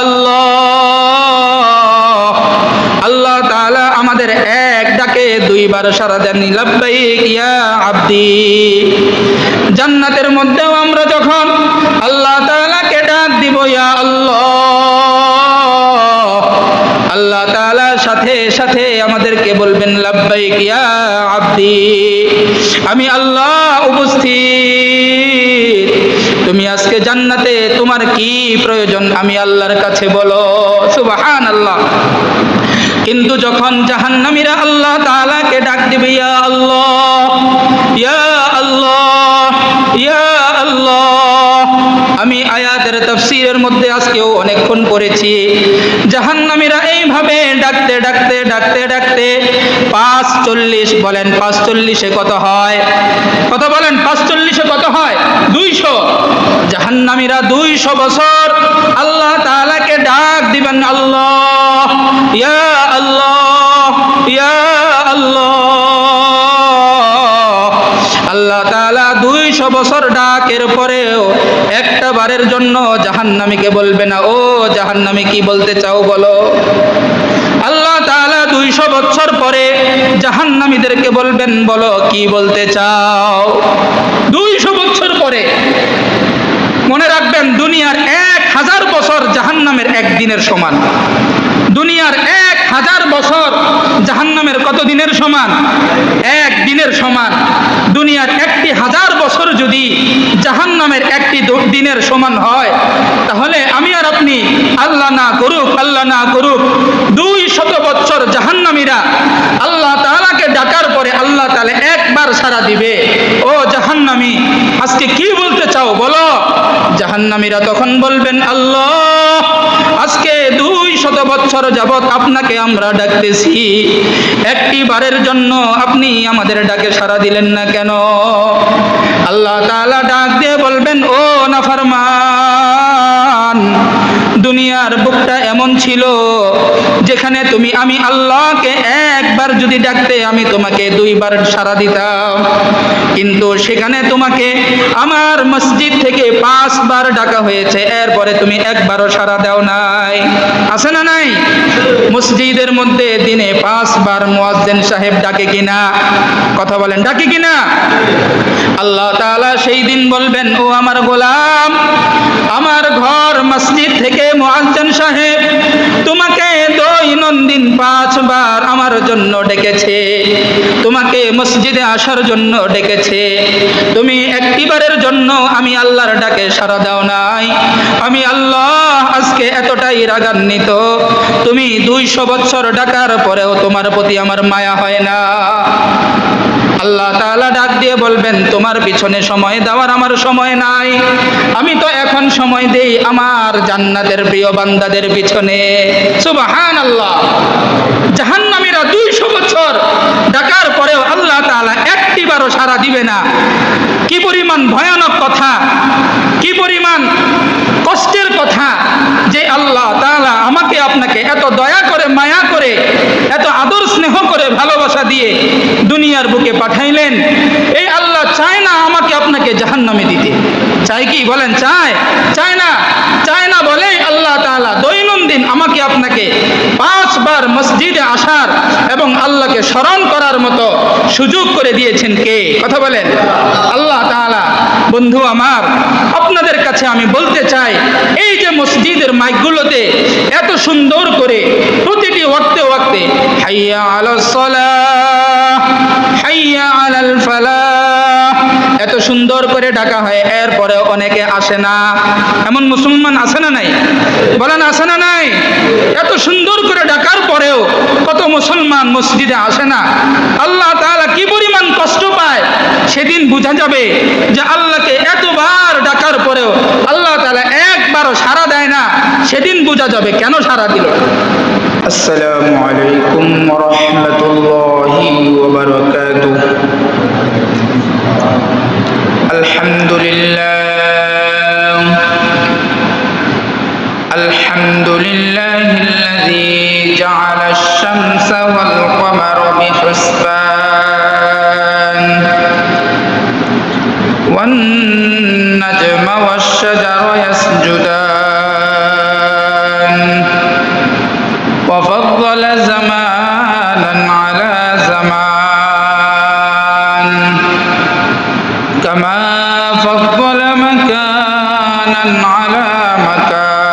আল্লাহ। আল্লাহ তাআলা আমাদের এক ডাকে দুইবার সাড়া দেন, লাব্বাইক ইয়া আব্দি। জান্নাতের মধ্যেও আমরা যখন আল্লাহ তাআলাকে ডাক দিব ইয়া আল্লাহ, আল্লাহ তাআলা সাথে সাথে আমাদেরকে বলবেন লাব্বাইক ইয়া আব্দি, আমি আল্লাহ উপস্থিত। তুমি আজকে জান্নাতে, তোমার কি প্রয়োজন আমি আল্লাহর কাছে বলো। সুবহানাল্লাহ। কিন্তু যখন জাহান্নামীরা আল্লাহ তাআলাকে ডাক দিবে ইয়া আল্লাহ, ইয়া আল্লাহ, ইয়া আল্লাহ, আমি আয়াতের তাফসীরের মধ্যে আজকেও অনেকক্ষণ পড়েছি, জাহান্নামীরা এইভাবে ডাকতে ডাকতে ডাকতে ডাকতে 540 বলেন, 540-এ কত হয়? কত বলেন? 540-এ কত হয়? 200। জাহান্নামীরা 200 বছর আল্লাহ তাআলাকে ডাক দিবেন, আল্লাহ, ইয়া আল্লাহ, ইয়া আল্লাহ। আল্লাহ তাআলা 200 বছর ডাকের পরেও একটা বারের জন্য জাহান্নামীকে বলবে না, ও জাহান্নামী কি বলতে চাও বলো। আল্লাহ তাআলা 200 বছর পরে জাহান্নামীদেরকে বলবেন, বলো কি বলতে চাও। 200 বছর পরে। মনে রাখবেন, দুনিয়ার 1000 বছর জাহান্নামের একদিনের সমান। দুনিয়ার 1000 বছর জাহান্নামের কত দিনের সমান? এক দিনের সমান। দুনিয়ার 1000 বছর যদি জাহান্নামের একটি দিনের সমান হয়, তাহলে আমি আর আপনি, আল্লাহ না করুক, আল্লাহ না করুক, 200 বছর জাহান্নামীরা আল্লাহ তাআলাকে ডাকার পরে আল্লাহ তাআলা একবার সাড়া দিবে, ও জাহান্নামী আজকে কি বলতে চাও বলো। জাহান্নামীরা তখন বলবেন, আল্লাহ, আজকে 200 বছর যাবত আপনাকে আমরা ডাকতেছি, একটি বারের জন্য আপনি আমাদের ডাকে সাড়া দিলেন না কেন। আল্লাহ তাআলা ডাক দিয়ে বলবেন, ও নাফরমান, দুনিয়ার বুকটা এমন ছিল যেখানে তুমি, আমি আল্লাহকে একবার যদি ডাকতে আমি তোমাকে 2 বার সাড়া দিতাম, কিন্তু সেখানে তোমাকে আমার মসজিদ থেকে 5 বার ডাকা হয়েছে, এরপরে তুমি একবারও সাড়া দাও নাই। আছে না নাই? মসজিদের মধ্যে দিনে 5 বার মুয়াজ্জিন সাহেব ডাকে কিনা? কথা বলেন, ডাকে কিনা? আল্লাহ তাআলা সেই দিন বলবেন, ও আমার গোলাম, আমার ঘর মসজিদ থেকে মুয়াজ্জিন সাহেব তোমাকে দৈনন্দিন 5 বার আমার জন্য ডেকেছে, তোমাকে মসজিদে আসার জন্য ডেকেছে, তুমি একটিবারের জন্য আমি আল্লাহর ডাকে সাড়া দাও নাই। আমি আল্লাহ আজকে এতটাই রাগান্বিত, তুমি 200 বছর ডাকার পরেও তোমার প্রতি আমার মায়া হয় না। আল্লাহ তাআলা ডাক দিয়ে বলবেন, তোমার পিছনে সময় দেওয়ার আমার সময় নাই, আমি তো এখন সময় দেই আমার জান্নাতের প্রিয় বান্দাদের পিছনে। সুবহানাল্লাহ। জাহান্নামীরা 200 বছর ডাকার পরেও আল্লাহ তাআলা একটিবারও সাড়া দিবে না। কি পরিমাণ ভয়ানক কথা, কি পরিমাণ কষ্টের কথা যে আল্লাহ তাআলা আমাকে আপনাকে এত দয়া করে, মায়া করে, এত আদর স্নেহ করে, ভালোবাসা দিয়ে দুনিয়ার বুকে পাঠাইলেন। এই আল্লাহ চায় না আমাকে আপনাকে জাহান্নামে দিতে। চায় কি বলেন? চায়? চায় না। চায় না বলেই আল্লাহ তাআলা দৈনন্দিন আমাকে আপনাকে 5 বার মসজিদে আসার এবং আল্লাহকে স্মরণ করার মতো সুযোগ করে দিয়েছেন কে? কথা বলেন, আল্লাহ তাআলা। বন্ধু আমার, আপনাদের কাছে আমি বলতে চাই, এই যে মসজিদের মাইকগুলোতে এত সুন্দর করে প্রতিটি ওয়াক্তে ওয়াক্তে হাইয়া আলাস সালাহ, হাইয়া আলাল ফালাহ এত সুন্দর করে ডাকা হয়, এরপরে অনেকে আসে না। এমন মুসলমান আছে না নাই? বলেন, আছে না নাই? এত সুন্দর করে ডাকার পরেও কত মুসলমান মসজিদে আসে না। আল্লাহ তাআলা কি পরিমাণ কষ্ট পায় সেদিন বোঝা যাবে যে আল্লাহকে এতবার ডাকার পরেও আল্লাহ তাআলা একবারও সাড়া দেয় না। সেদিন বোঝা যাবে কেন সাড়া দিল। আসসালামু আলাইকুম ওয়া রাহমাতুল্লাহি ওয়া বারাকাতুহু। আলহামদুলিল্লাহ, আলহামদুলিল্লাহিল্লাযী জাআলা আশ-শামসা ওয়াল কমারা বিহুসবান ওয়ান-নাজমা ওয়াশ-শাজারা ইয়াসজুদান وفضل زمانا على زمان كما فضل مكانا على مكان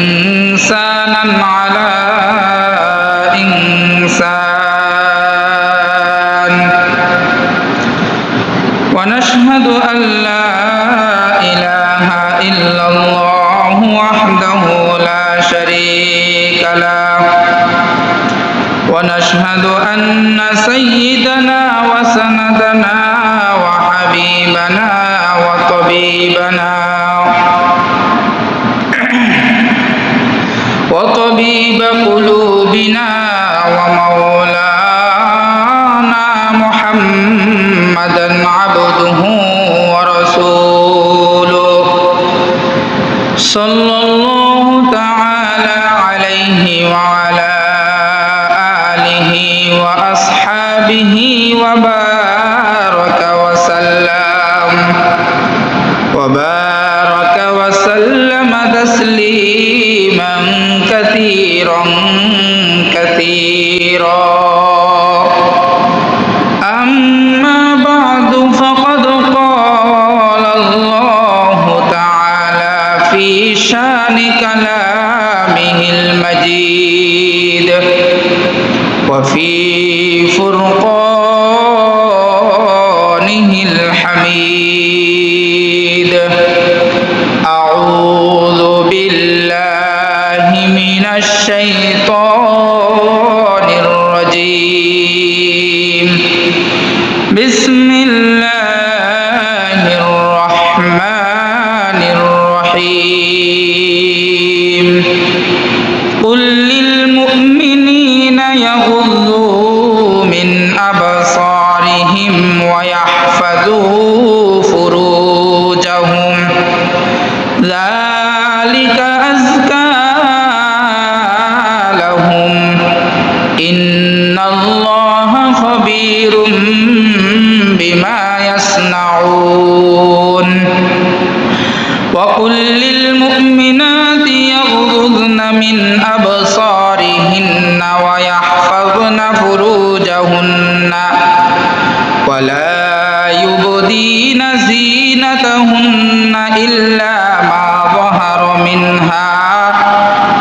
وإنسانا على إنسان ونشهد أن لا إله إلا الله وحده لا شريك له ونشهد أن سيدنا وسندنا وحبيبنا وطبيب قلوبنا ومولانا محمدا عبده ورسوله صلى الله تعالى عليه وعلى آله وأصحابه وبارك وسلم تسليما كثيرا أما بعد فقد قال الله تعالى في شان كلامه المجيد وفي فرقانه الحميد أعوذ بالله من الشيطان الرجيم بسم الله الرحمن الرحيم قل للمؤمنين يغضوا من أبصارهم ويحفظوا فروجهم ذلك أزكى لهم إن الله خبير بما يصنعون وقل للمؤمنات يغضضن من أبصارهن ويحفظن فروجهن ولا يبدين زينتهن إلا ما ظهر منها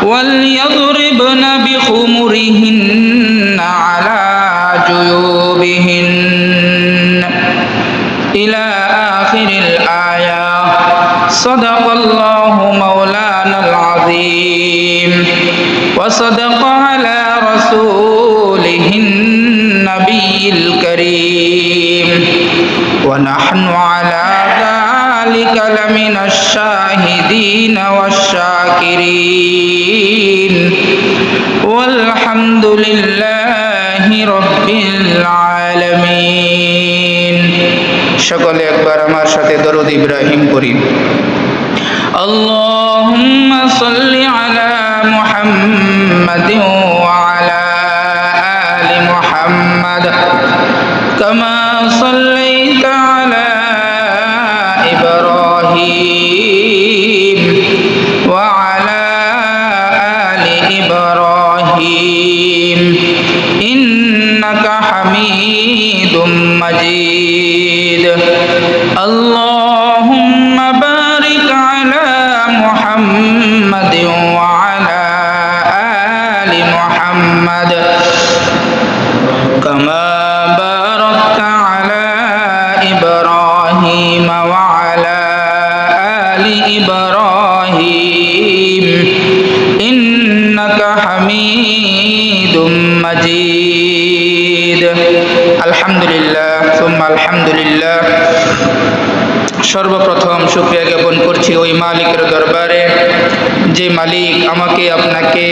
وليضربن بخمرهن على جيوبهن إلى آخر الآية صدق الله مولانا العظيم وصدق على رسوله النبي الكريم ونحن على ذلك لمن الشاهدين والشاكرين والحمد لله رب العالمين সকলে একবার আমার সাথে দরুদ ইব্রাহিম পড়ি اللهم صل على محمد وعلى آل محمد كما صليت على إبراهيم وعلى آل إبراهيم إنك حميد مجيد اللهم بارك على محمد وعلى آل محمد كما باركت على إبراهيم وعلى آل إبراهيم إنك حميد مجيد الحمد لله ثم الحمد لله সর্বপ্রথম শুকরিয়া জ্ঞাপন করছি ওই মালিকের দরবারে যে মালিক আমাকে আপনাকে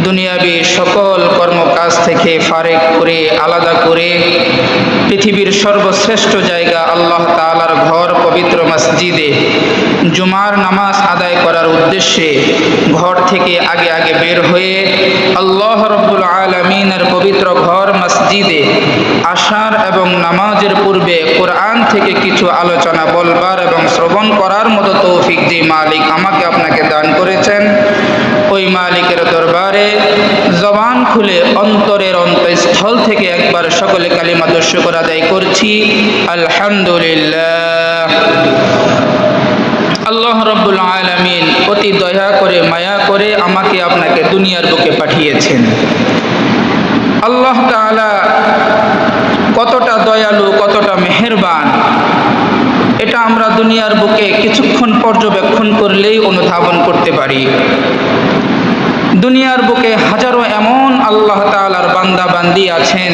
দুনিয়াবি সকল কর্মকাজ থেকে ফারেক করে আলাদা করে পৃথিবীর সর্বশ্রেষ্ঠ জায়গা আল্লাহ তাআলার ঘর পবিত্র মসজিদে জুমার নামাজ আদায় করার উদ্দেশ্যে ঘর থেকে আগে আগে বের হয়ে আল্লাহ রাব্বুল আলামিনের পবিত্র ঘর মসজিদে আসার এবং নামাজের পূর্বে কোরআন থেকে কিছু আলোচনা বলবার এবং শ্রবণ করার মতো তৌফিক যে মালিক আমাকে আপনাকে দান করেছেন, ওই মালিকের দরবারে জবান খুলে অন্তরের অন্তঃস্থল থেকে একবার সকলে কালিমাতুশ শুকর আদায় করছি, আলহামদুলিল্লাহ। আল্লাহ রাব্বুল আলামিন অতি দয়া করে মায়া করে আমাকে আপনাকে দুনিয়ার বুকে পাঠিয়েছেন। আল্লাহ তাআলা কতটা দয়ালু, কতটা মেহেরবান, এটা আমরা দুনিয়ার বুকে কিছুক্ষণ পর্যবেক্ষণ করলেই অনুধাবন করতে পারি। দুনিয়ার বুকে হাজারো এমন আল্লাহ তাআলার বান্দা বান্দি আছেন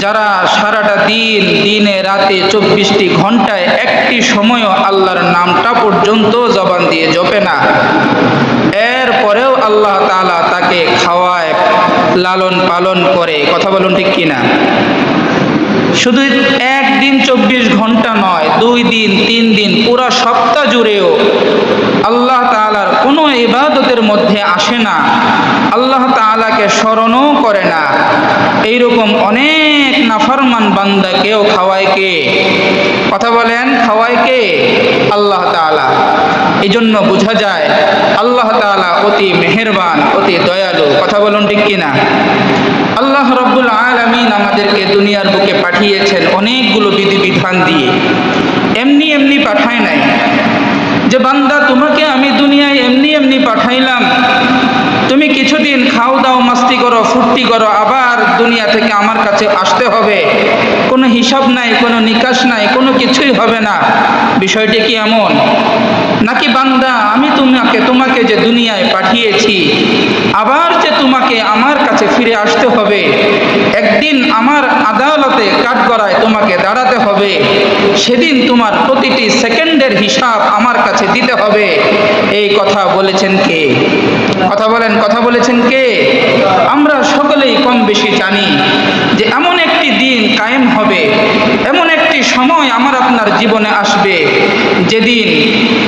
যারা সারাটা দিন, দিনে রাতে 24টি ঘন্টায় একটি সময়ও আল্লাহর নামটা পর্যন্ত জবান দিয়ে জপে না। এরপরেও আল্লাহ তাআলা তাকে খাওয়ায়, লালন পালন করে। কথা বলুন ঠিক কিনা? শুধু একদিন 24 ঘন্টা নয়, 2 দিন 3 দিন, পুরা সপ্তাহ জুড়েও আল্লাহ তাআলার কোনো ইবাদতের মধ্যে আসে না, আল্লাহ তাআলাকে স্মরণও করে না। এইরকম অনেক নাফরমান বান্দাকেও খাওয়ায় কে? কথা বলেন, খাওয়ায় কে? আল্লাহ তাআলা। এই জন্য বোঝা যায় আল্লাহ তাআলা অতি মেহেরবান, অতি দয়ালু। কথা বলুন ঠিক কিনা? আল্লাহ রাব্বুল আলামিন আমাদেরকে দুনিয়ার বুকে পাঠিয়েছেন অনেকগুলো বিধিবিধান দিয়ে। এমনি এমনি পাঠায় নাই যে বান্দা তোমাকে আমি দুনিয়ায় এমনি এমনি পাঠাইলাম, তুমি কিছুদিন খাও দাও, মাস্তি করো, ফুর্তি করো, আবার দুনিয়া থেকে আমার কাছে আসতে হবে। কোনো হিসাব নাই, কোনো নিকাশ নাই, কোনো কিছুই হবে না। বিষয়টি কি এমন? নাকি বান্দা আমি তোমাকে যে দুনিয়ায় পাঠিয়েছি, আবার যে তোমাকে আমার কাছে ফিরে আসতে হবে, একদিন আমার আদালতে কাঠগড়ায় তোমাকে দাঁড়াতে হবে, সেদিন তোমার প্রতিটি সেকেন্ডের হিসাব আমার কাছে দিতে হবে। এই কথা বলেছেন কে? কথা বলেন, কথা বলেছেন কে? আমরা সকলেই কম বেশি জানি যে এমন একটি দিন কায়েম হবে, এমন একটি সময় আমার আপনার জীবনে আসবে, যেদিন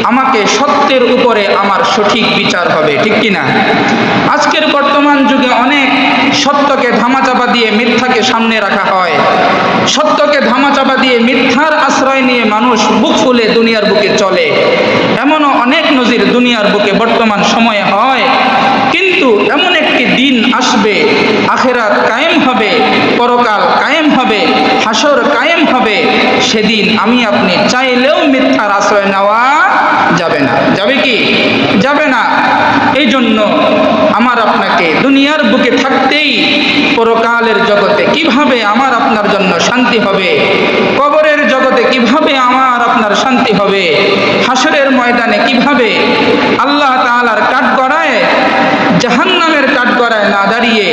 আমাকে সত্যের উপরে আমার সঠিক বিচার হবে। ঠিক কিনা? আজকের বর্তমান যুগে অনেক সত্যকে ধামাচাপা দিয়ে মিথ্যাকে সামনে রাখা হয়। সত্যকে ধামাচাপা দিয়ে মিথ্যার আশ্রয় নিয়ে মানুষ বুক ফুলে দুনিয়ার বুকে চলে। এমনও অনেক নজির দুনিয়ার বুকে বর্তমান সময়ে হয়। কিন্তু এমন একটি দিন আসবে, আখিরাত কায়েম হবে, পরকাল কায়েম হবে, হাসর কায়েম হবে, সেদিন আমি আপনি চাইলেও মিথ্যার আশ্রয় নেওয়া যাবে না। যাবে কি? যাবে না। এই জন্য আমার আপনাকে দুনিয়ার বুকে থাকতেই পরকালের জগতে কিভাবে আমার আপনার জন্য শান্তি হবে, কবরের জগতে কিভাবে আমার আপনার শান্তি হবে, হাসরের ময়দানে কিভাবে আল্লাহ তাআলার কাঠগড়ায়, জাহান্নামের কাঠগড়ায় না দাঁড়িয়ে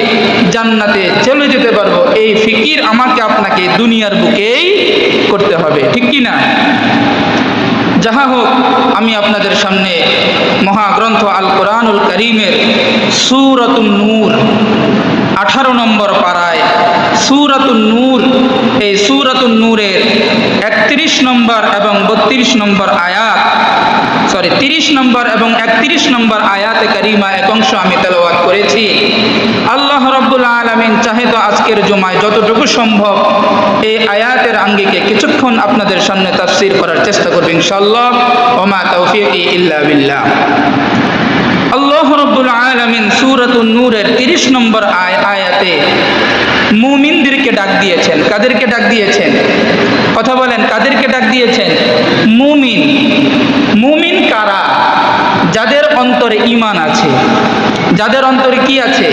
জান্নাতে চলে যেতে পারবো, এই ফিকির আমাকে আপনাকে দুনিয়ার বুকেই করতে হবে। ঠিক কি না? যাহা হোক, আমি আপনাদের সামনে মহাগ্রন্থ আল কোরআনুল কারীমের সূরাতুন নূর 18 নম্বর পারায়, সূরাতুন নূর, এই সূরাতুন নূরের 31 নম্বর এবং 32 নম্বর আয়াত, 30 নম্বর এবং 31 নম্বর আয়াতে কারিমা এক অংশ আমি তেলাওয়াত করেছি। আল্লাহ রাব্বুল আলামিন চাহে তো আজকের জুমায় যতটুকু সম্ভব এই আয়াতের আঙ্গিকে কিছুক্ষণ আপনাদের সামনে তাফসীর করার চেষ্টা করব ইনশাআল্লাহ। ওয়া মা তাওফীকি ইল্লা বিল্লাহ। আল্লাহ রাব্বুল আলামিন সূরাতুন নূরের 30 নম্বর আয়াতে মুমিনদেরকে ডাক দিয়েছেন। কাদেরকে ডাক দিয়েছেন? কথা বলেন, কাদেরকে ডাক দিয়েছেন? মুমিন। মুমিন কারা? যাদের অন্তরে ঈমান আছে। যাদের অন্তরে কি আছে?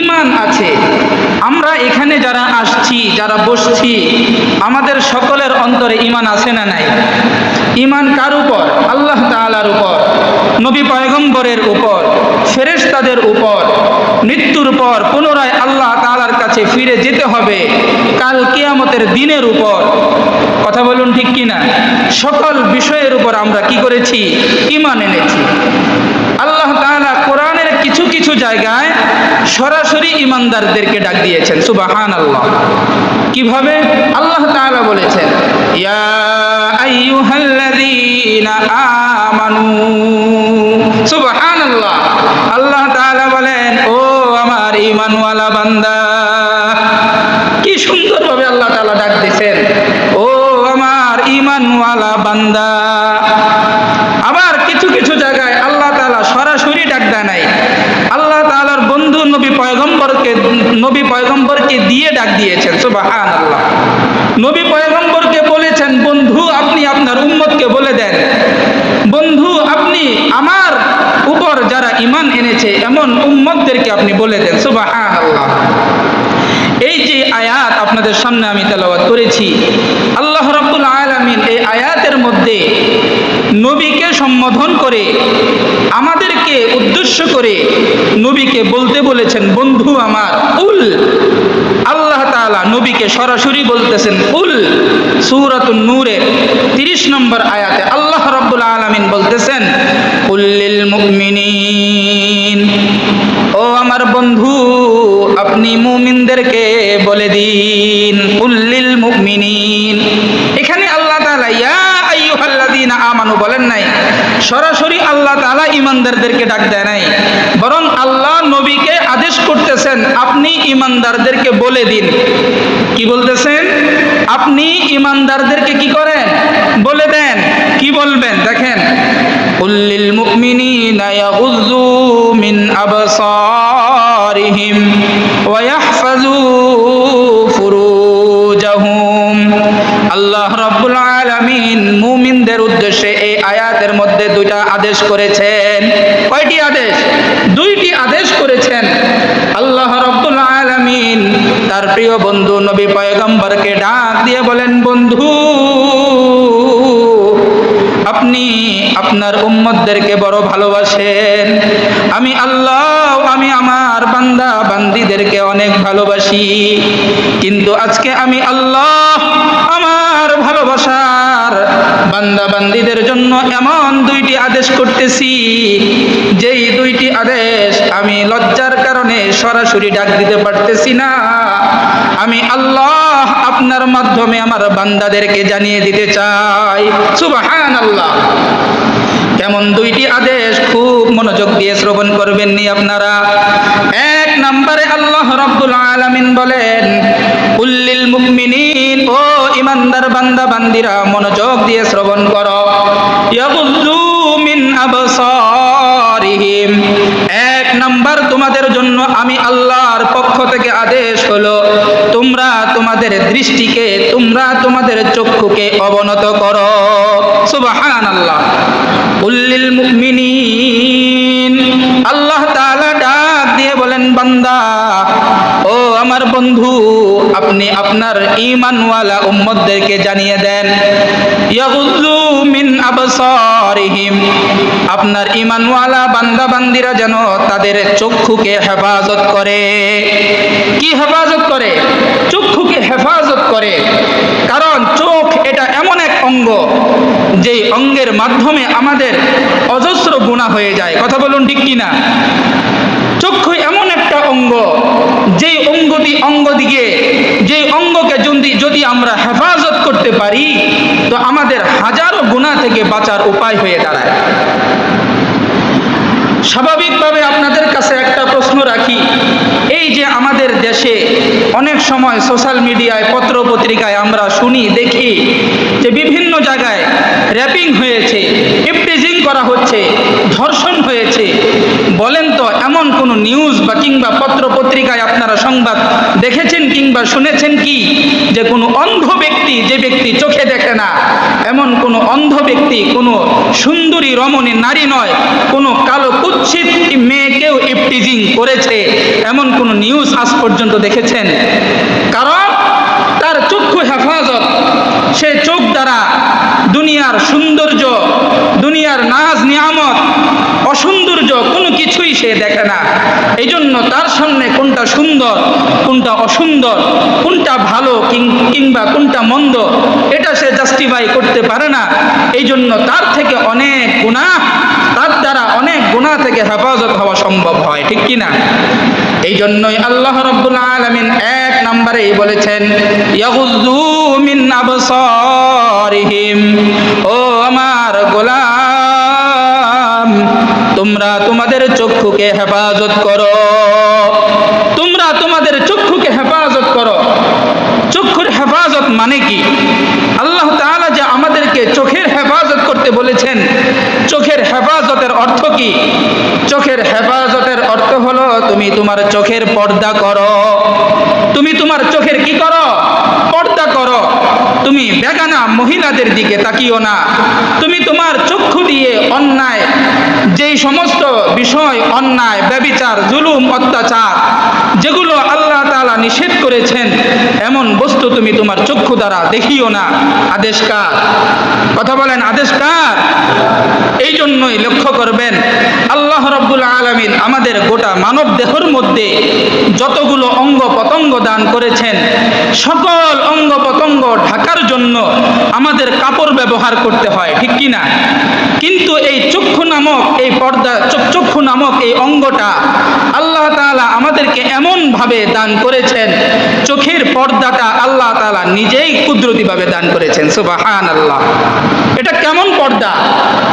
ঈমান আছে। আমরা এখানে যারা আসছি, যারা বসছি, আমাদের সকলের অন্তরে ঈমান আছে না নাই? ঈমান কার উপর? আল্লাহ তাআলার উপর, নবী পয়গম্বরের উপর, ফেরেশতাদের উপর, মৃত্যুর পর পুনরায় আল্লাহ তাআলার কাছে ফিরে যেতে হবে, কাল কিয়ামতের দিনের উপর। কথা বলুন ঠিক কিনা? সকল বিষয়ের উপর আমরা কি করেছি? ঈমান এনেছি। আল্লাহ তাআলা কোরআনের কিছু কিছু জায়গায় সরাসরি ঈমানদারদেরকে ডাক দিয়েছেন। সুবহানাল্লাহ। কিভাবে? আল্লাহ তাআলা বলেছেন, ইয়া আইয়ুহাল্লাযীনা আমানু। সুবহানাল্লাহ। আল্লাহ তাআলা বলেন, ও আমার ঈমানওয়ালা বান্দা। কি সুন্দরভাবে আল্লাহ তাআলা ডাক দিয়েছেন, ও আমার ঈমানওয়ালা বান্দা। আবার কিছু কিছু জায়গায় আল্লাহ তাআলা সরাসরি ডাক দেয় নাই, আল্লাহ তাআলার বন্ধু নবী পয়গম্বরকে দিয়ে ডাক দিয়েছেন। সুবহানাল্লাহ। নবী পয়গম্বরকে বলেছেন, বন্ধু আপনি আপনার উম্মতকে বলে দেন, বন্ধু আপনি আমার উপর যারা ঈমান এনেছে এমন উম্মতদেরকে আপনি বলে দেন। সুবহানাল্লাহ। এই যে আয়াত আপনাদের সামনে আমি তেলাওয়াত করেছি, আল্লাহ রাব্বুল আলামিন এই আয়াতের মধ্যে নবীকে সম্বোধন করে, আমাদেরকে উদ্দেশ্য করে নবীকে বলতে বলেছেন, বন্ধু আমার। উল, আল্লাহ তাআলা নবীকে সরাসরি বলতেছেন উল। সূরাতুন নূরের 30 নম্বর আয়াতে আল্লাহ রাব্বুল আলামিন বলতেছেন, কুল্লিল মুমিনিন, ও আমার বন্ধু আপনি মুমিনদেরকে বলে দিন। কুল্লিল মুমিনিন, এখানে আল্লাহ তাআলা ইয়া আইয়ুহাল্লাযীনা আমানু বলেন নাই, সরাসরি আল্লাহ তাআলা ঈমানদারদেরকে ডাক দেয় নাই, বরং আল্লাহ নবীকে আদেশ করতেছেন আপনি ঈমানদারদেরকে বলে দিন। কি বলতেছেন? আপনি ঈমানদারদেরকে কি করেন? বলে দেন। কি বলবেন? দেখেন, কুল্লিল মুমিনিনা ইয়াগুযু মিন আবসারিহিম ওয়া ইয়াহফাযু ফুরুজাহুম। আল্লাহ রাব্বুল আলামিন মুমিনদের উদ্দেশ্যে এই আয়াতের মধ্যে দুইটা আদেশ করেছেন। কয়টি আদেশ? দুইটি আদেশ করেছেন। আল্লাহ রাব্বুল আলামিন তার প্রিয় বন্ধু নবী পয়গম্বরকে ডাক দিয়ে বলেন, বন্ধু আপনি আপনার উম্মতদেরকে বড় ভালোবাসেন, আমি আল্লাহ, আমি আমার বান্দা বান্দীদেরকে অনেক ভালোবাসি, কিন্তু আজকে আমি আল্লাহ আমার ভালোবাসার বান্দা বান্দীদের জন্য এমন দুইটি আদেশ করতেছি, যেই দুইটি আদেশ আমি লজ্জার কারণে সরাসরি ডাক দিতে পারতেছি না। আমি আল্লাহ আপনার মাধ্যমে আমার বান্দাদেরকে জানিয়ে দিতে চাই। সুবহানাল্লাহ। কেমন দুইটি আদেশ? খুব মনোযোগ দিয়ে শ্রবণ করবেন নি আপনারা। এক নম্বরে আল্লাহ রাব্বুল আলামিন বলেন, কুল্লিল মুমিনিন, ও ঈমানদার বান্দা বান্দিরা মনোযোগ দিয়ে শ্রবণ করো, ইয়াগুযু মিন আবসারিহিম। এক নাম্বার তোমাদের জন্য আমি আল্লাহর পক্ষ থেকে আদেশ হলো, তোমরা তোমাদের দৃষ্টিকে, তোমরা তোমাদের চক্ষুকে অবনত করো। সুবহানাল্লাহ। কুল্লিল মুমিনিন, আল্লাহ তাআলা ডাক দিয়ে বলেন, বান্দা ও আমার বন্ধু আপনি আপনার ঈমানওয়ালা উম্মতদেরকে জানিয়ে দেন, ইয়াগুযু মিন আবসারিহিম, আপনার ঈমানওয়ালা বান্দা বান্দিরা যেন তাদের চক্ষুকে হেফাজত করে। কি হেফাজত করে? চক্ষুকে হেফাজত করে। কারণ চোখ এটা এমন এক অঙ্গ, যেই অঙ্গের মাধ্যমে আমাদের অজস্র গুনাহ হয়ে যায়। কথা বলুন ঠিক কিনা? চক্ষু এমন একটা অঙ্গ, যেই অঙ্গকে যদি আমরা হেফাজত করতে পারি তো আমাদের হাজারো গুনাহ থেকে বাঁচার উপায় হয়ে দাঁড়ায়। স্বাভাবিকভাবে আপনাদের কাছে একটা প্রশ্ন রাখি, এই যে আমাদের দেশে অনেক সময় সোশ্যাল মিডিয়ায়, পত্র পত্রিকায় আমরা শুনি, দেখি যে বিভিন্ন জায়গায় র্যাপিং হয়েছে, ইপটিজিং করা হচ্ছে, ধর্ষণ হয়েছে। বলেন তো এমন কোন নিউজ বা কিংবা পত্র পত্রিকায় আপনারা সংবাদ দেখেছেন কিংবা শুনেছেন কি, যে কোনো অন্ধ ব্যক্তি, যে ব্যক্তি চোখে দেখে না, এমন কোনো অন্ধ ব্যক্তি, কোনো সুন্দরী রমণী নারী নয়, কোনো কালো কুৎসিত মেয়েকেও ইপটিজিং করেছে, এমন কোনো নিউজ আজ পর্যন্ত দেখেছেন? কারণ তার চক্ষু হেফাজত, সে চোখ দ্বারা দুনিয়ার সৌন্দর্য, দুনিয়ার নাজ নিয়ামত, অসৌন্দর্য কোনো কিছুই সে দেখে না। এই জন্য তার সামনে কোনটা সুন্দর, কোনটা অসুন্দর, কোনটা ভালো কিংবা কোনটা মন্দ, এটা সে জাস্টিফাই করতে পারে না। এই জন্য তার থেকে অনেক গুনাহ, তার দ্বারা অনেক গুনাহ থেকে থেকে হেফাজত হওয়া সম্ভব হয়, ঠিক কি না? এই জন্যই আল্লাহ রাব্বুল আলামিন এক নম্বরেই বলেছেন ইয়াগুযু মিন আবসারিহিম, ও আমার গোলাম তোমরা তোমাদের চক্ষুকে হেফাজত করো, তোমরা তোমাদের চক্ষুকে হেফাজত করো। চক্ষুর হেফাজত মানে কি? আল্লাহ তাআলা যে আমাদেরকে চোখের হেফাজত করতে বলেছেন, চোখের হেফাজতের অর্থ কি? চোখের হেফাজতের অর্থ হলো তুমি তোমার চোখের পর্দা করো। তুমি তোমার চোখের কি করো? পর্দা করো। তুমি বেগানা মহিলাদের দিকে তাকিও না। তুমি তোমার চক্ষু দিয়ে অন্যায় যেই সমস্ত বিষয়, অন্যায়, ব্যভিচার, জুলুম, অত্যাচার যেগুলো আল্লাহ তাআলা নিষেধ করেছেন, এমন বস্তু তুমি তোমার চক্ষু দ্বারা দেখিও না। আদেশ কার? কথা বলেন, আদেশ কার? এই জন্যই লক্ষ্য করবেন আল্লাহ রাব্বুল আলামিন আমাদের গোটা মানব দেহের মধ্যে যতগুলো অঙ্গ প্রত্যঙ্গ দান করেছেন, সকল অঙ্গ প্রত্যঙ্গ ঢাকার জন্য আমাদের কাপড় ব্যবহার করতে হয়, ঠিক কি না? কিন্তু এই চক্ষু নামক এই পর্দা, চক্ষু নামক এই অঙ্গটা আল্লাহ তাআলা আমাদেরকে এমন ভাবে দান করেছেন, চোখের পর্দাটা আল্লাহ তাআলা নিজেই কুদরতিভাবে দান করেছেন। সুবহানাল্লাহ। এটা কেমন পর্দা?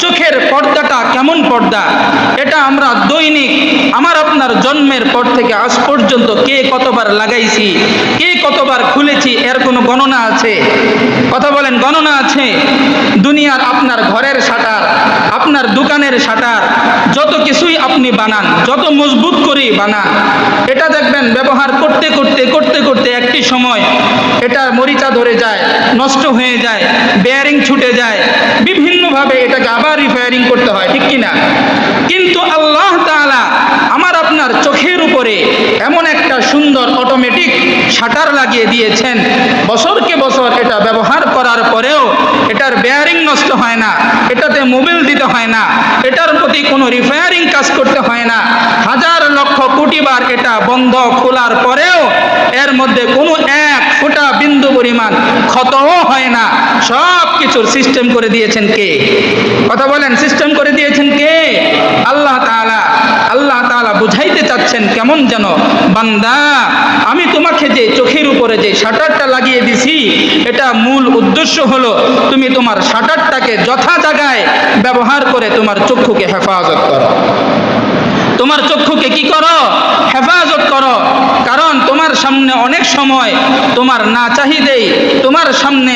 চোখের পর্দাটা কেমন পর্দা? এটা আমরা দৈনিক আমার আপনার জন্মের পর থেকে আজ পর্যন্ত কে কতবার লাগাইছি, কে কতবার খুলেছি, এর কোনো গণনা আছে? কথা বলেন, গণনা আছে? দুনিয়ার আপনার ঘরের শাটার, আপনার দোকানের শাটার, যত কিছুই আপনি বানান, যত মজবুত করে বানান, এটা দেখবেন ব্যবহার করতে করতে করতে করতে একটি সময় এটা মরিচা ধরে যায়, নষ্ট হয়ে যায়, বেয়ারিং ছুটে যায়, বিভিন্নভাবে এটাকে আবার রিপেয়ারিং করতে হয়, ঠিক কি না? কিন্তু আল্লাহ তাআলা আমার আপনার চোখের উপরে এমন একটা সুন্দর অটোমেটিক শাটার লাগিয়ে দিয়েছেন, বছরকে বছর এটা ব্যবহার করার পরেও এটার বেয়ারিং নষ্ট হয় না, এটাতে মোবিল দিতে হয় না, এটার প্রতি কোনো রিপেয়ারিং কাজ করতে হয় না। হাজার লক্ষ কোটি বার এটা বন্ধ খোলার পরেও এর মধ্যে কোনো এক ফোঁটা বিন্দু পরিমাণ ক্ষতও হয় না। সব কিছুর সিস্টেম করে দিয়েছেন কে? কথা বলেন, সিস্টেম করে দিয়েছেন কে? আল্লাহ তাআলা। আল্লাহ তাআলা বুঝাইতে চাচ্ছেন কেমন যেন, বান্দা আমি তোমাকে যে চোখের উপরে যে শাটারটা লাগিয়ে দিছি, এটা মূল উদ্দেশ্য হলো তুমি তোমার শাটারটাকে যথা জায়গায় ব্যবহার করে তোমার চক্ষুকে হেফাজত করো। তোমার চক্ষুকে কি করো? হেফাজত করো। কারণ তোমার সামনে অনেক সময় তোমার না চাহিদেই তোমার সামনে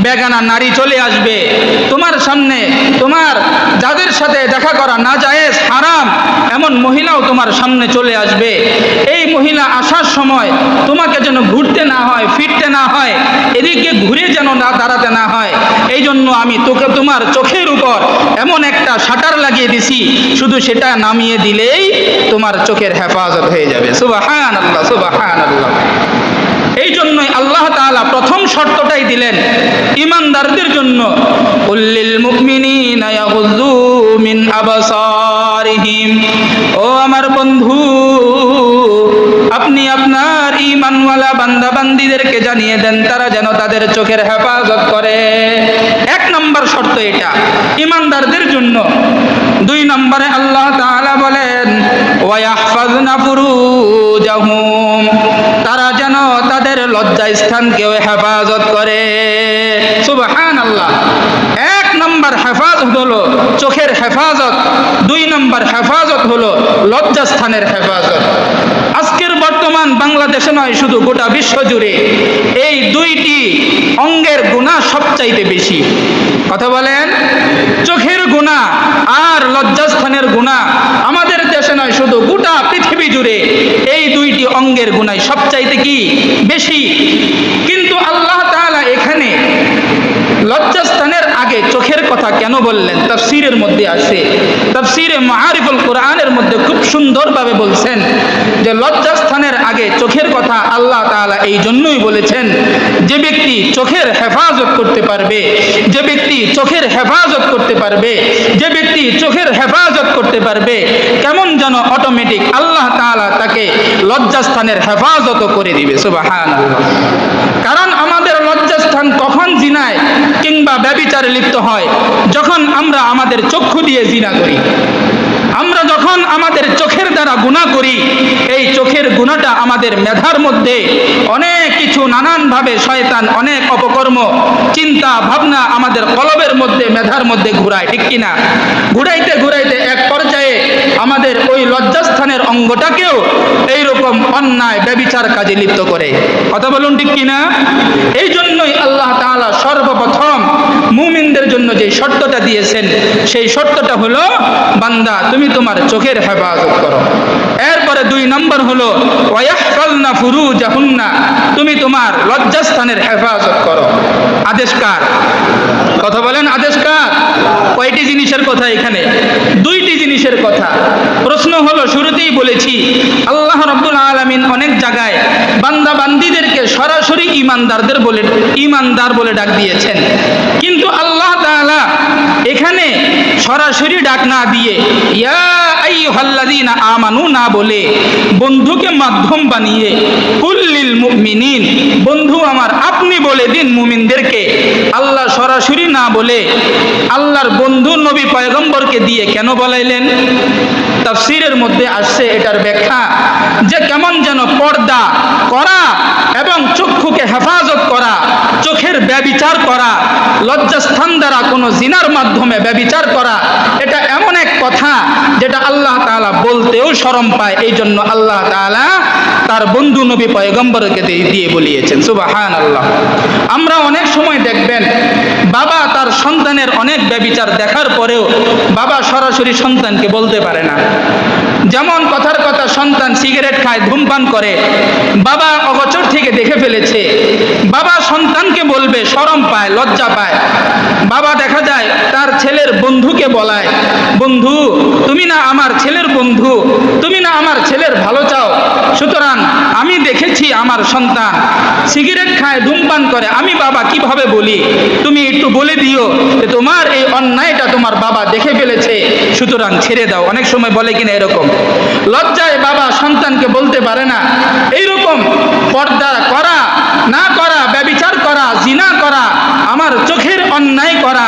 বেগানা নারী চলে আসবে, তোমার সামনে তোমার যাদের সাথে দেখা করা নাজায়েজ, হারাম এমন মহিলাও তোমার সামনে চলে আসবে। এই মহিলা আসার সময় তোমাকে যেন ঘুরতে না হয়, ফিরতে না হয়, এদিকে ঘুরে যেন না দাঁড়াতে না হয়, এই জন্য আমি তোকে তোমার চোখের উপর এমন একটা শাটার লাগিয়ে দিছি, শুধু সেটা নামিয়ে দিলেই তোমার চোখের হেফাজত হয়ে যাবে। সুবহানাল্লাহ, সুবহানাল্লাহ। এই জন্যই আল্লাহ তাআলা প্রথম শর্তটাই দিলেন ঈমানদারদের জন্য, কুল্লিল মুমিনিনা ইয়াগুযু মিন আবসারিহিম। ও আমার বন্ধু, আপনি আপনার ঈমানওয়ালা বান্দা বান্দীদেরকে জানিয়ে দেন তারা যেন তাদের চোখের হেফাজত করে। এক নম্বর শর্ত এটা ঈমানদারদের জন্য। দুই নম্বরে আল্লাহ তাআলা বলেন ওয়া ইয়াহফাযনা ফুরুজাহুম, তারা যেন তাদের লজ্জা স্থানকেও হেফাজত করে। সুবহানাল্লাহ। এক নম্বর হেফাজত হলো চোখের হেফাজত, দুই নম্বর হেফাজত হলো লজ্জাস্থানের হেফাজত। আজকের বর্তমান বাংলাদেশে নয়, শুধু গোটা বিশ্ব জুড়ে এই দুইটি অঙ্গের গুনাহ সবচাইতে বেশি। কথা বলেন, চোখের গুনাহ আর লজ্জাস্থানের গুনাহ আমাদের দেশে নয়, শুধু গোটা পৃথিবী জুড়ে এই দুইটি অঙ্গের গুনাহ সবচাইতে কি বেশি। কিন্তু আল্লাহ তাআলা এখানে লজ্জাস্থানের আগে চোখের কথা কেন বললেন? তাফসীরের মধ্যে আছে, তাফসীরে মাআরিফুল কোরআনের মধ্যে খুব সুন্দরভাবে বলছেন যে লজ্জাস্থানের আগে চোখের কথা আল্লাহ তাআলা এই জন্যই বলেছেন, যে ব্যক্তি চোখের হেফাজত করতে পারবে, যে ব্যক্তি চোখের হেফাজত করতে পারবে, যে ব্যক্তি চোখের হেফাজত করতে পারবে, কেমন যেন অটোমেটিক আল্লাহ তাআলা তাকে লজ্জাস্থানের হেফাজত করে দিবে। সুবহানাল্লাহ। কারণ আমাদের লজ্জাস্থান কখন জিনায় কিংবা ব্যভিচারে লিপ্ত হয়? যখন আমরা আমাদের চক্ষু দিয়ে জিনা করি। আমরা যখন আমাদের চোখের দ্বারা গুনাহ করি, এই চোখের গুনাহটা আমাদের মেধার মধ্যে অনেক কিছু নানানভাবে শয়তান অনেক অপকর্ম চিন্তা ভাবনা আমাদের কলবের মধ্যে মেধার মধ্যে ঘুরায়, ঠিক কিনা? ঘুরাইতে ঘুরাইতে এক পর্যায়ে আমাদের ওই লজ্জাস্থানের অঙ্গটাকেও এইরকম অন্যায় ব্যভিচার কাজে লিপ্ত করে। কথা বলুন, ঠিক কিনা? এই জন্যই আল্লাহ তাআলা সর্বপ্রথম মুমিনদের জন্য যে শর্তটা দিয়েছেন, সেই শর্তটা হলো বান্দা তুমি তোমার চোখের হেফাজত করো। এরপরে 2 নম্বর হলো ওয়াহফালনা ফুরুজাহুন্না, তুমি তোমার লজ্জাস্থানের হেফাজত করো। আদেশ কার? কথা বলেন, আদেশ কার? কয়টি জিনিসের কথা এখানে? 2টি জিনিসের কথা। প্রশ্ন হলো, শুরুতেই বলেছি আল্লাহ রাব্বুল আলামিন অনেক জায়গায় বান্দা বান্দীদেরকে সরাসরি ঈমানদার বলে ডাক দিয়েছেন, কিন্তু আল্লাহ তাআলা এখানে সরাসরি ডাক না দিয়ে ইয়া আইয়ুহাল্লাযীনা আমানু না বলে বন্ধুকে মাধ্যম বানিয়ে কুল্লিল মুমিনিন, বন্ধু আমার আপনি বলে দিন মুমিনদেরকে। আল্লাহ সরাসরি না বলে আল্লাহর বন্ধু নবী পয়গম্বরকে দিয়ে কেন বলাইলেন? তাফসীরের মধ্যে আসছে এটার ব্যাখ্যা যে কেমন যেন পর্দা করা এবং চক্ষুকে হেফাজত করা, চোখের ব্যভিচার করা, লজ্জাস্থান দ্বারা কোনো জিনার মাধ্যমে ব্যভিচার করা, এটা এমন এক কথা যেটা আল্লাহ তাআলা বলতেও শরম পায়। এই জন্য আল্লাহ তাআলা তার বন্ধু নবী পয়গম্বরকে দিয়ে বলিয়েছেন। সুবহানাল্লাহ। আমরা অনেক সময় দেখবেন বাবা তার সন্তানের অনেক ব্যভিচার দেখার পরেও বাবা সরাসরি সন্তানকে বলতে পারে না। যেমন কথার কথা, সন্তান সিগারেট খায়, ধূমপান করে, বাবা অগোচর থেকে দেখে ফেলেছে, বাবা সন্তানকে বলবে শরম পায়, লজ্জা পায়। বাবা দেখা যায় তার ছেলের বন্ধুকে বলায়, বন্ধু তুমি না আমার ছেলের বন্ধু, তুমি না আমার ছেলের ভালো চাও, সুতরাং আমি দেখেছি আমার সন্তান সিগারেট খায়, ধূমপান করে, আমি বাবা কিভাবে বলি, তুমি একটু বলে দিও যে তোমার এই অন্যায়টা তোমার বাবা দেখে ফেলেছে, সুতরাং ছেড়ে দাও। অনেক সময় বলে কিনা এরকম, লজ্জায় বাবা সন্তানকে বলতে পারে না। এইরকম পর্দা করা না করা, ব্যভিচার করা, জিনা করা, আমার চোখের অন্যায় করা,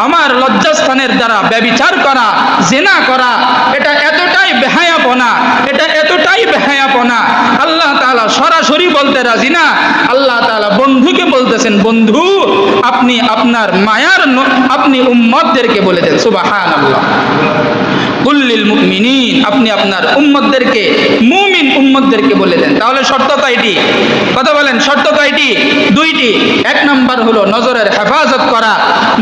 আমার লজ্জাস্থানের দ্বারা ব্যভিচার করা, জিনা করা, এটা এতটাই বেহায়াপনা, এটা এতটাই বেহায়াপনা। আল্লাহ তাআলা সরাসরি বলতে রাজি না। আল্লাহ তাআলা বন্ধুকে বলতেছেন, বন্ধু আপনি আপনার মায়ার আপনি উম্মতদেরকে বলে দেন। সুবহানাল্লাহ। কুল্লিল মুমিনিন, আপনি আপনার উম্মতদেরকে, মুমিন উম্মতদেরকে বলে দেন। তাহলে শর্ত কয়টি? কথা বলেন, শর্ত কয়টি? 2টি। 1 নম্বর হলো নজরের হেফাজত করা,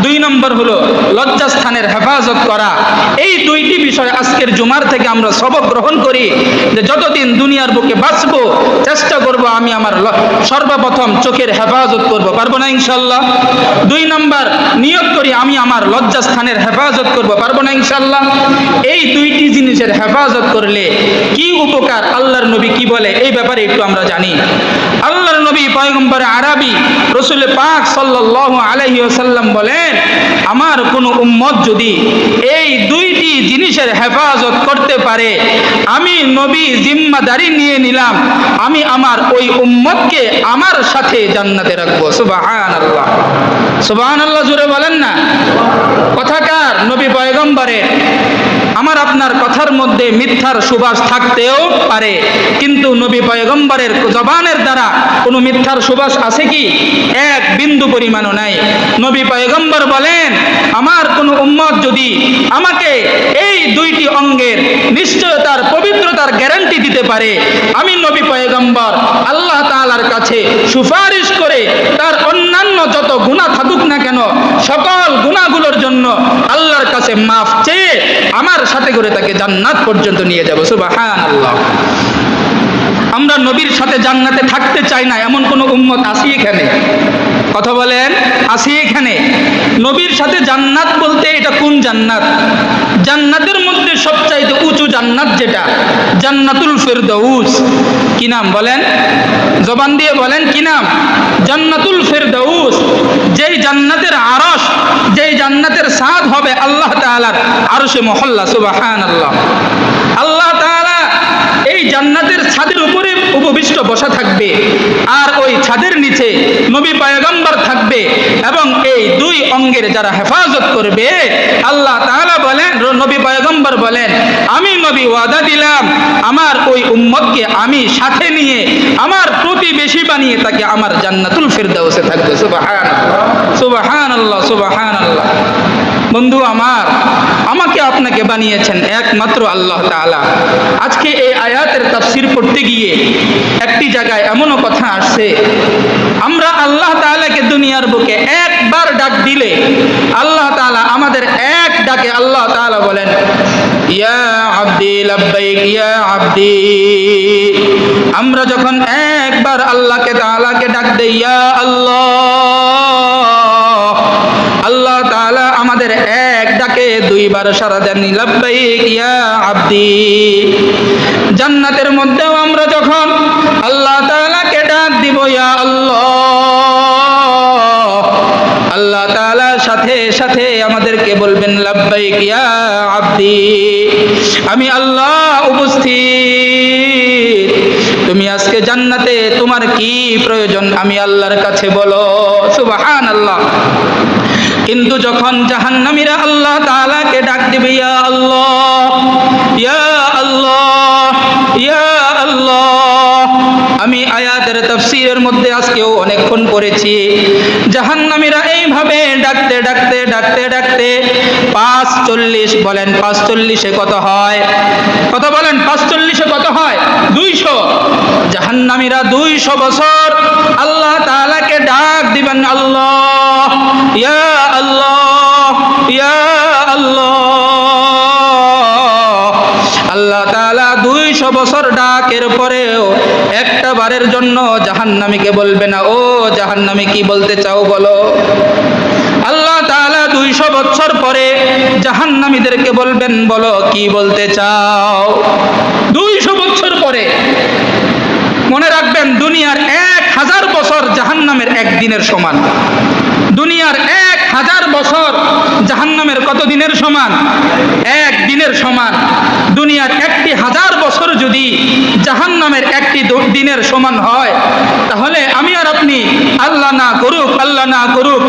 2 নম্বর হলো লজ্জাস্থানের হেফাজত করা। এই 2টি বিষয় আজকের জুমার থেকে আমরা সবক গ্রহণ করি যে যতদিন দুনিয়ার বুকে বাঁচবো চেষ্টা করব আমি আমার সর্বপ্রথম চোখের হেফাজত করব। পারবো না ইনশাআল্লাহ? 2 নম্বর নিয়ত করি আমি আমার লজ্জাস্থানের হেফাজত করব। পারবো না ইনশাআল্লাহ? এই 2টি জিনিসের হেফাজত করলে কি উপকার, আল্লাহর নবী কি বলে এই ব্যাপারে একটু আমরা জানি। আল্লাহর নবী পয়গম্বর আরবি রাসূল পাক সাল্লাল্লাহু আলাইহি ওয়াসাল্লাম বলেন, আমার কোন উম্মত যদি এই 2টি জিনিসের হেফাজত করতে পারে, আমি নবী জিম্মাদারি নিয়ে নিলাম, আমি আমার ওই উম্মতকে আমার সাথে জান্নাতে রাখবো। সুবহানাল্লাহ। সুবহানাল্লাহ জোরে বলেন না। কথাকার নবী পয়গম্বরের। আমার আপনার কথার মধ্যে মিথ্যার সুবাস থাকতেও পারে, কিন্তু নবী পয়গম্বরের জবানের দ্বারা কোনো মিথ্যার সুবাস আছে কি? 1 বিন্দু পরিমাণও নাই। নবী পয়গম্বর বলেন, আমার কোনো উম্মত যদি আমাকে এই 2টি অঙ্গের নিশ্চয়তার, পবিত্রতার গ্যারান্টি দিতে পারে, আমি নবী পয়গম্বর আল্লাহ তাআলার কাছে সুপারিশ করে তার অন্যান্য যত গুনাহ থাকুক না কেন, সকল গুনাহগুলোর জন্য আল্লাহর কাছে মাফ চেয়ে আমার সাথে করে তাকে জান্নাত পর্যন্ত নিয়ে যাব। সুবহানাল্লাহ। আমরা নবীর সাথে জান্নাতে থাকতে চাই না এমন কোন উম্মত আছে এখানে? কথা বলেন, আছে এখানে? নবীর সাথে জান্নাত বলতে এটা কোন জান্নাত? জান্নাতের মধ্যে সবচাইতে উঁচু জান্নাত যেটা, জান্নাতুল ফেরদাউস। কি নাম বলেন? জবান দিয়ে বলেন, কি নাম? জান্নাতুল ফেরদাউস। যেই জান্নাতের আরশ, যেই জান্নাতের ছাদ হবে আল্লাহ তাআলার আরশে মহল্লা। সুবহানাল্লাহ। আল্লাহ তাআলা এই জান্নাতের ছাদের উপরে উপবিষ্ট বসা থাকবে, আর ওই ছাদের নিচে নবী পয়গম্বর থাকবে, এবং এই 2 অঙ্গের যারা হেফাজত করবে, আল্লাহ তাআলা বলেন, নবী পয়গম্বর বলেন, আমি নবী নবী ওয়াদা দিলাম আমার ওই উম্মতকে আমি সাথে নিয়ে আমার প্রতিবেশী বানিয়ে তাকে আমার জান্নাতুল ফিরদাউসে থাকবে। সুবহানাল্লাহ, সুবহানাল্লাহ, সুবহানাল্লাহ। বন্ধু আমার, আমাকে আপনাকে বানিয়েছেন একমাত্র আল্লাহ তাআলা। আজকে এই আয়াতের তাফসীর পড়তে গিয়ে একটি জায়গায় এমনও কথা আসছে, আমরা আল্লাহ তাআলাকে দুনিয়ার বুকে একবার ডাক দিলে আল্লাহ তাআলা আমাদের এক ডাকে আল্লাহ তাআলা বলেন, ইয়া আব্দি লাব্বাইক ইয়া আব্দি। আমরা যখন একবার আল্লাহকে তাআলাকে ডাক দেই ইয়া আল্লাহ, আল্লাহ তাআলা আমাদের এক ডাকে দুইবার সাড়া দেন, লাব্বাইক ইয়া আব্দি। জান্নাতের মধ্যেও আমরা যখন আল্লাহ তাআলাকে ডাক দিব ইয়া আল্লাহ, আল্লাহ তাআলা সাথে সাথে আমাদেরকে বলবেন লাব্বাইক ইয়া আব্দি। আমি আল্লাহ উপস্থিত, তুমি আজকে জান্নাতে তোমার কি প্রয়োজন আমি আল্লাহর কাছে বলো। সুবহানাল্লাহ। কিন্তু যখন জাহান্নামীরা আল্লাহ তাআলাকে ডাক দিবে ইয়া আল্লাহ, ইয়া আল্লাহ, ইয়া আল্লাহ। আমি আয়াতের তাফসীরের মধ্যে আজকেও অনেকক্ষণ পড়েছি, জাহান্নামীরা এইভাবে ডাকতে ডাকতে ডাকতে ডাকতে 540 বলেন, 540-এ কত হয়? কত বলেন? 540-এ কত হয়? 200। জাহান্নামীরা 200 বছর আল্লাহ তাআলাকে ডাক দিবেন, আল্লাহ, ইয়া আল্লাহ, ইয়া আল্লাহ। আল্লাহ তাআলা 200 বছর ডাকের পরেও একটা বারের জন্য জাহান্নামীকে বলবে না, ও জাহান্নামী কি বলতে চাও বলো। আল্লাহ তাআলা 200 বছর পরে জাহান্নামীদেরকে বলবেন, বলো কি বলতে চাও। 200 বছর পরে। মনে রাখবেন, দুনিয়ার 1000 বছর জাহান্নামের একদিনের সমান। দুনিয়ার 1000 বছর জাহান্নামের কত দিনের সমান? এক দিনের সমান। দুনিয়ার 1000 বছর যদি জাহান্নামের একটি দিনের সমান হয়, তাহলে আমি আর আপনি আল্লাহ না করুক, আল্লাহ না করুক,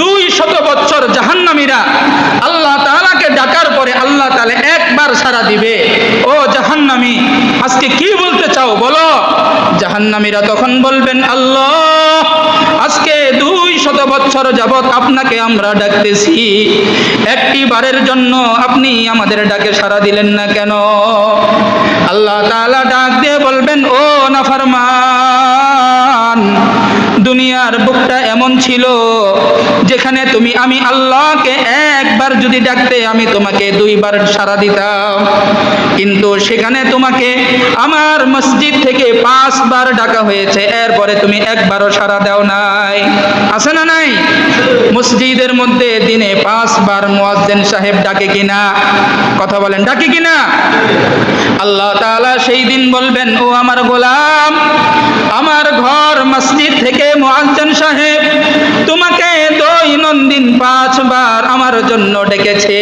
200 বছর জাহান্নামীরা আল্লাহ তাআলাকে ডাকার পরে আল্লাহ তাআলা একবার সাড়া দিবে, ও জাহান্নামী আজকে কি বলতে চাও বলো। জাহান্নামীরা তখন বলবেন, আল্লাহ আজকে 200 বছর যাবত আপনাকে আমরা ডাকতেছি, একটি বারের জন্য আপনি আমাদের ডাকে সাড়া দিলেন না কেন? আল্লাহ তাআলা ডাক দিয়ে বলবেন, ও নাফরমান, দুনিয়ার বুকটা এমন ছিল যেখানে তুমি আমি আল্লাহকে একবার যদি ডাকতে আমি তোমাকে 2 বার সাড়া দিতাম, কিন্তু সেখানে তোমাকে আমার মসজিদ থেকে 5 বার ডাকা হয়েছে, এরপরে তুমি একবারও সাড়া দাও নাই। আছে না নাই? মসজিদের মধ্যে দিনে 5 বার মুয়াজ্জিন সাহেব ডাকে কিনা? কথা বলেন, ডাকে কিনা? আল্লাহ তাআলা সেই দিন বলবেন, ও আমার গোলাম, আমার ঘর মসজিদ থেকে মুয়াজ্জিন সাহেব তোমাকে দৈনন্দিন 5 বার আমার জন্য ডেকেছে,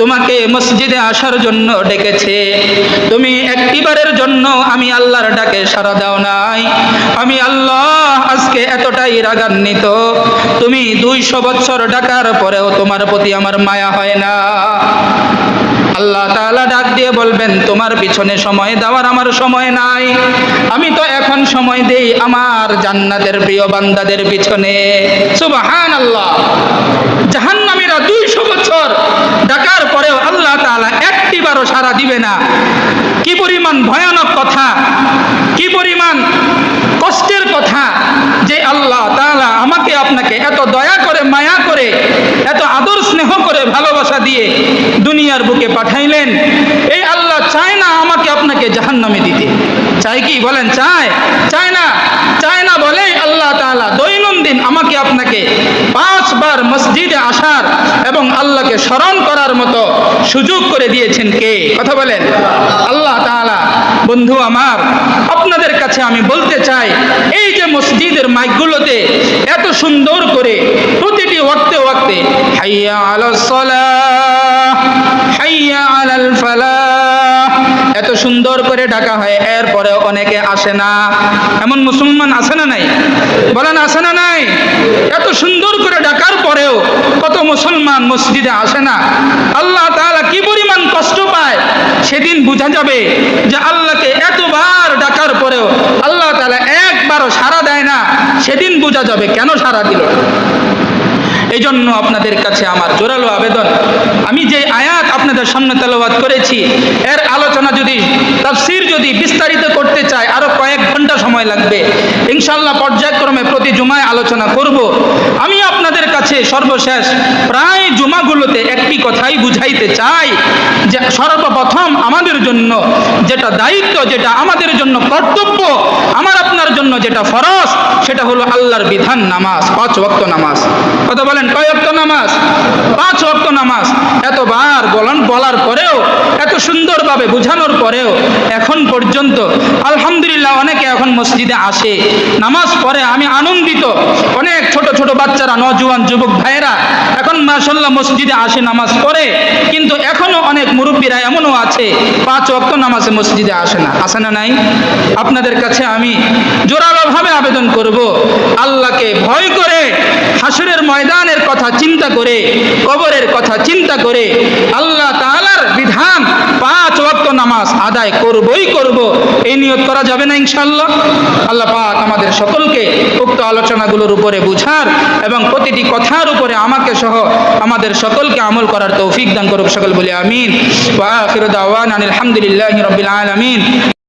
তোমাকে মসজিদে আসার জন্য ডেকেছে, তুমি একটিবারের জন্য আমি আল্লাহর ডাকে সাড়া দাও নাই। আমি আল্লাহ আজকে এতটাই রাগান্বিত, তুমি 200 বছর ডাকার পরেও তোমার প্রতি আমার মায়া হয় না। আল্লাহ তাআলা ডাক দিয়ে বলবেন, তোমার পিছনে সময় দেওয়ার আমার সময় নাই, আমি তো এখন সময় দেই আমার জান্নাতের প্রিয় বান্দাদের পিছনে। সুবহানাল্লাহ। জাহান্নামীরা 200 বছর ডাকার পরেও আল্লাহ তাআলা একটিবারও সাড়া দিবে না। কি পরিমাণ ভয়ানক কথা, কি পরিমাণ কষ্টের কথা যে আল্লাহ তাআলা আমাকে আপনাকে এত দয়া করে, মায়া করে, এত আদর স্নেহ করে, ভালোবাসা দিয়ে দুনিয়ার বুকে পাঠাইলেন। এই আল্লাহ চায় না আমাকে আপনাকে জাহান্নামে দিতে। চায় কি বলেন? চায়? চায় না। চায় না বলে আল্লাহ তাআলা দৈনন্দিন আমাকে আপনাকে 5 বার মসজিদে আসার এবং আল্লাহকে স্মরণ করার মতো সুযোগ করে দিয়েছেন কে? কথা বলেন, আল্লাহ তাআলা। বন্ধু আমার, আপনাদের কাছে আমি বলতে চাই, এই যে মসজিদের মাইকগুলোতে এত সুন্দর করে প্রতিটি ওয়াক্তে ওয়াক্তে হাইয়া আলাস সালাহ, হাইয়া আলাল ফালাহ এত সুন্দর করে ডাকা হয়, এরপরে অনেকে আসে না। এমন মুসলমান আছে না নাই? বলেন, আছে না নাই? এত সুন্দর করে ডাকার পরেও মুসলমান মসজিদে আসে না। আল্লাহ তাআলা কি পরিমাণ কষ্ট পায় সেদিন বোঝা যাবে যে আল্লাহকে এতবার ডাকার পরেও আল্লাহ তাআলা একবারও সাড়া দেয় না, সেদিন বোঝা যাবে কেন সাড়া দিল না। এই জন্য আপনাদের কাছে আমার জোরালো আবেদন, আমি যে আয়াত আপনাদের সামনে তেলাওয়াত করেছি এর আলোচনা যদি তাফসীর যদি বিস্তারিত করতে চাই আরো কয়েক ঘন্টা সময় লাগবে। ইনশাআল্লাহ পর্যায়ক্রমে প্রতি জুমায় আলোচনা করব। আমি আপনাদের কাছে সর্বশেষ প্রায় জুমাগুলোতে একটি কথাই বুঝাইতে চাই যে সর্বপ্রথম আমাদের জন্য যেটা দায়িত্ব, যেটা আমাদের জন্য কর্তব্য, আমার আপনার জন্য যেটা ফরজ, সেটা হলো আল্লাহর বিধান নামাজ, 5 ওয়াক্ত নামাজ। কথা বলেন, কয় ওয়াক্ত নামাজ? 5 ওয়াক্ত নামাজ। এতবার বলার পরেও, এত সুন্দরভাবে বোঝানোর পরেও এখন পর্যন্ত আলহামদুলিল্লাহ অনেকে এখন মসজিদে আসে, নামাজ পড়ে। আমি আনন্দিত, অনেক ছোট ছোট বাচ্চারা, নওজোয়ান যুবক ভাইয়েরা এখন মাশাআল্লাহ মসজিদে আসে, নামাজ পড়ে। কিন্তু এখনো অনেক মুরব্বীরা এমনও আছে 5 ওয়াক্ত নামাজে মসজিদে আসে না। আসে না নাই? আপনাদের কাছে আমি জোরালোভাবে আবেদন করব, আল্লাহকে ভয় করে, হাসরের ময়দানের কথা চিন্তা করে, কবরের কথা চিন্তা করে আল্লাহ তাআলার বিধান 5 ওয়াক্ত নামাজ আদায় করবই করব, এই নিয়ত করা যাবে না ইনশাআল্লাহ? আল্লাহ পাক আমাদের সকলকে উক্ত আলোচনাগুলোর উপরে বুঝার এবং প্রতিটি কথার উপরে আমাকে সহ আমাদের সকলকে আমল করার তৌফিক দান করুক। সকল বলি আমিন। ওয়া আখিরু দাওয়ানা আলহামদুলিল্লাহি রাব্বিল আলামিন।